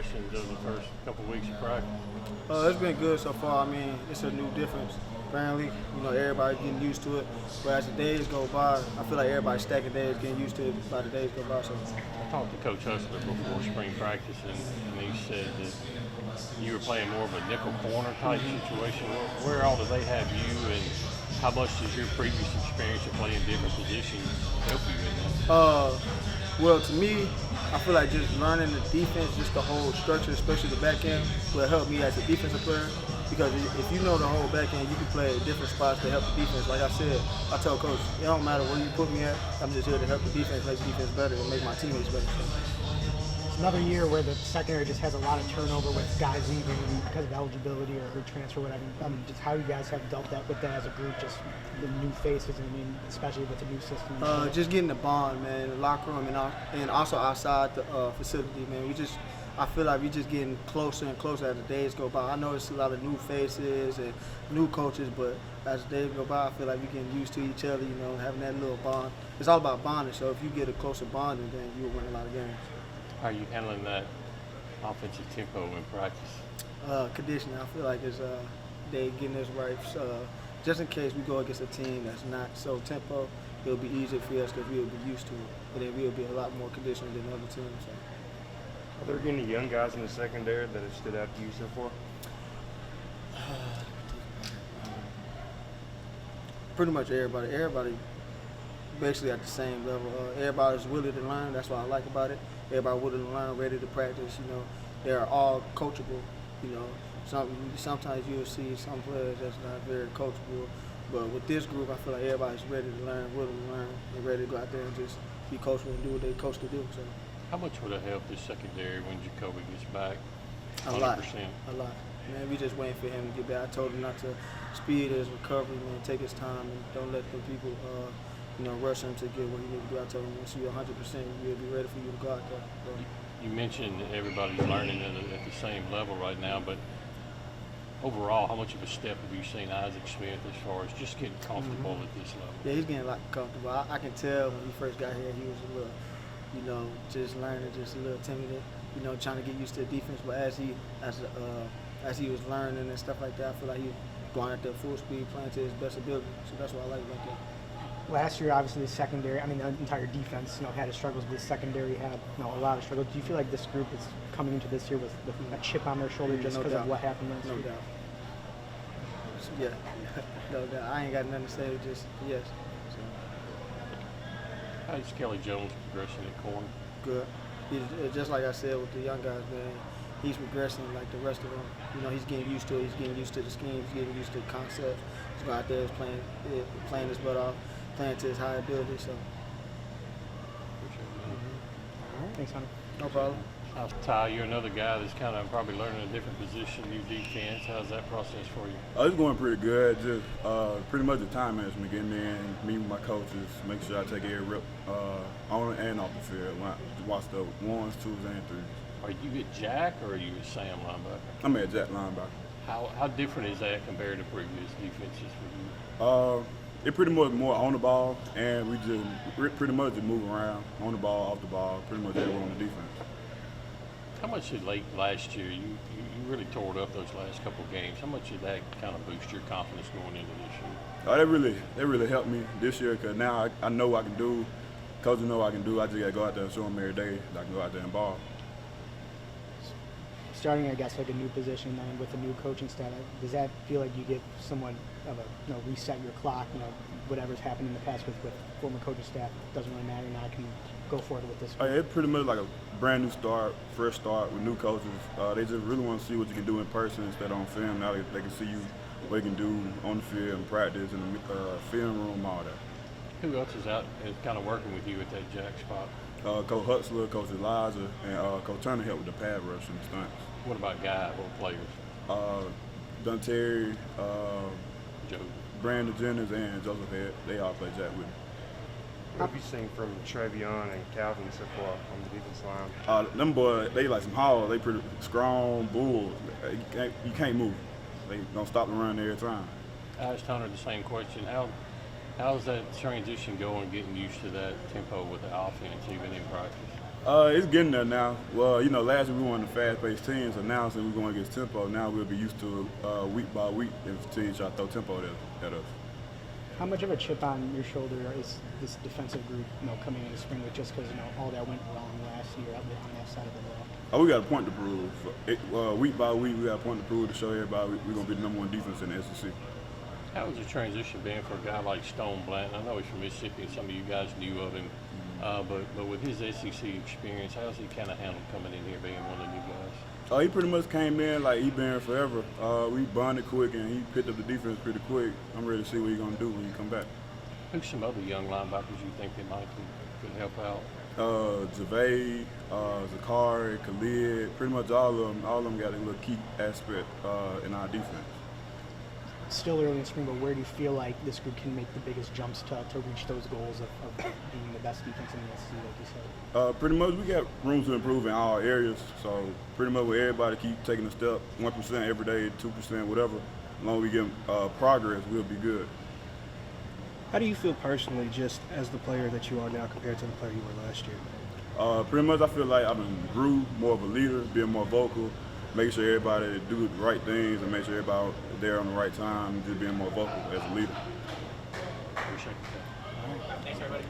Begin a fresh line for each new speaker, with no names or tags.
impressions of the first couple weeks of practice?
It's been good so far. I mean, it's a new difference. Apparently, everybody's getting used to it. But as the days go by, I feel like everybody's stacking days, getting used to it by the days go by. So
I talked to Coach Hustler before spring practice, and he said that you were playing more of a nickel corner type situation. Where all do they have you, and how much does your previous experience of playing different positions help you in that?
Well, to me, I feel like just learning the defense, just the whole structure, especially the back end, will help me as a defensive player. Because if you know the whole back end, you can play at different spots to help the defense. Like I said, I tell Coach, it don't matter where you put me at, I'm just here to help the defense, make the defense better, and make my teammates better.
It's another year where the secondary just has a lot of turnover with guys leaving because of eligibility or transfer, whatever. Just how you guys have dealt with that as a group, just the new faces, especially with the new system.
Just getting the bond, man, the locker room, and also outside the facility, man. I feel like we're just getting closer and closer as the days go by. I know it's a lot of new faces and new coaches, but as the days go by, I feel like we're getting used to each other, having that little bond. It's all about bonding, so if you get a closer bonding, then you'll win a lot of games.
How are you handling that offensive tempo in practice?
Conditioning, I feel like they getting this right. Just in case we go against a team that's not so tempo, it'll be easier for us because we'll be used to it. But then we'll be a lot more conditioned than other teams. So.
Are there any young guys in the secondary that have stood out to you so far?
Pretty much everybody. Everybody basically at the same level. Everybody's willing to learn. That's what I like about it. Everybody willing to learn, ready to practice. They're all coachable. Sometimes you'll see some players that's not very coachable. But with this group, I feel like everybody's ready to learn, willing to learn, and ready to go out there and just be coachable and do what they coach to do. So.
How much would it help this secondary when Jacoby gets back? 100%.
A lot. Man, we just waiting for him to get back. I told him not to speed his recovery, man. Take his time and don't let the people, rush him to get what he needs to do. I told him once you're 100%, we'll be ready for you to go out there. So.
You mentioned that everybody's learning at the same level right now, but overall, how much of a step have you seen Isaac Smith as far as just getting comfortable at this level?
Yeah, he's getting a lot comfortable. I can tell when he first got here, he was a little, just learning, just a little timid, trying to get used to the defense. But as he was learning and stuff like that, I feel like he was going at their full speed, playing to his best ability. So that's what I like about that.
Last year, obviously, the secondary, the entire defense, had its struggles, but the secondary had, a lot of struggles. Do you feel like this group is coming into this year with a chip on their shoulder just because of what happened last year?
No doubt. Yeah, no doubt. I ain't got nothing to say, just yes. So.
How's Kelly Jones progressing at corner?
Good. He's just like I said with the young guys, man. He's progressing like the rest of them. He's getting used to it. He's getting used to the scheme. He's getting used to the concept. He's going out there, playing his butt off, playing to his high ability. So.
Thanks, Hunter.
No problem.
Ty, you're another guy that's kind of probably learning a different position, new defense. How's that process for you?
It's going pretty good. Just pretty much the time management, getting in, meeting with my coaches, make sure I take every rep on and off the field. Watch the ones, twos, and threes.
Are you at Jack or are you at Sam linebacker?
I'm at Jack linebacker.
How different is that compared to previous defenses for you?
It pretty much more on the ball, and we just pretty much just move around on the ball, off the ball, pretty much everywhere on the defense.
How much did late last year, you really tore it up those last couple of games. How much did that kind of boost your confidence going into this year?
That really helped me this year because now I know what I can do. Coaches know what I can do. I just got to go out there and show them every day that I can go out there and ball.
Starting, I guess, like a new position then with a new coaching staff, does that feel like you get somewhat of a, reset your clock, whatever's happened in the past with former coaching staff, doesn't really matter, now I can go forward with this?
It's pretty much like a brand new start, fresh start with new coaches. They just really want to see what you can do in person instead of on film. Now they can see what you can do on the field and practice and the film room, all that.
Who else is kind of working with you at that Jack spot?
Coach Huxler, Coach Eliza, and Coach Turner helped with the pad rush and stunts.
What about guys? What players?
Dunterry,
Joe,
Brandon Jennings, and Joseph Head. They all play Jack with me.
What have you seen from Travion and Calvin so far on the defense line?
Them boys, they like some hogs. They pretty strong bulls. You can't move. They don't stop the run every time.
I asked Hunter the same question. How's that transition going, getting used to that tempo with the offense, even in practice?
It's getting there now. Well, you know, last year we won the fast-paced teams, so now since we're going against tempo, now we'll be used to week by week if teams try to throw tempo at us.
How much of a chip on your shoulder is this defensive group, coming into spring with, just because all that went wrong last year on that side of the ball?
We got a point to prove. Week by week, we got a point to prove to show everybody we're going to be the #1 defense in the SEC.
How has the transition been for a guy like Stone Blanton? I know he's from Mississippi, and some of you guys knew of him. But with his SEC experience, how's he kind of handled coming in here being one of the new guys?
He pretty much came in like he been here forever. We bonded quick, and he picked up the defense pretty quick. I'm ready to see what he's going to do when he come back.
Who's some other young linebackers you think that might could help out?
Javade, Zakari, Khalid, pretty much all of them got a little key aspect in our defense.
Still early in spring, but where do you feel like this group can make the biggest jumps to reach those goals of being the best defense in the SEC, like you said?
Pretty much we got room to improve in all areas, so pretty much with everybody keep taking a step, 1% every day, 2%, whatever. As long as we get progress, we'll be good.
How do you feel personally, just as the player that you are now compared to the player you were last year?
Pretty much I feel like I've grew more of a leader, being more vocal, making sure everybody do the right things and make sure everybody there on the right time, and just being more vocal as a leader.
Appreciate it.
All right. Thanks, everybody.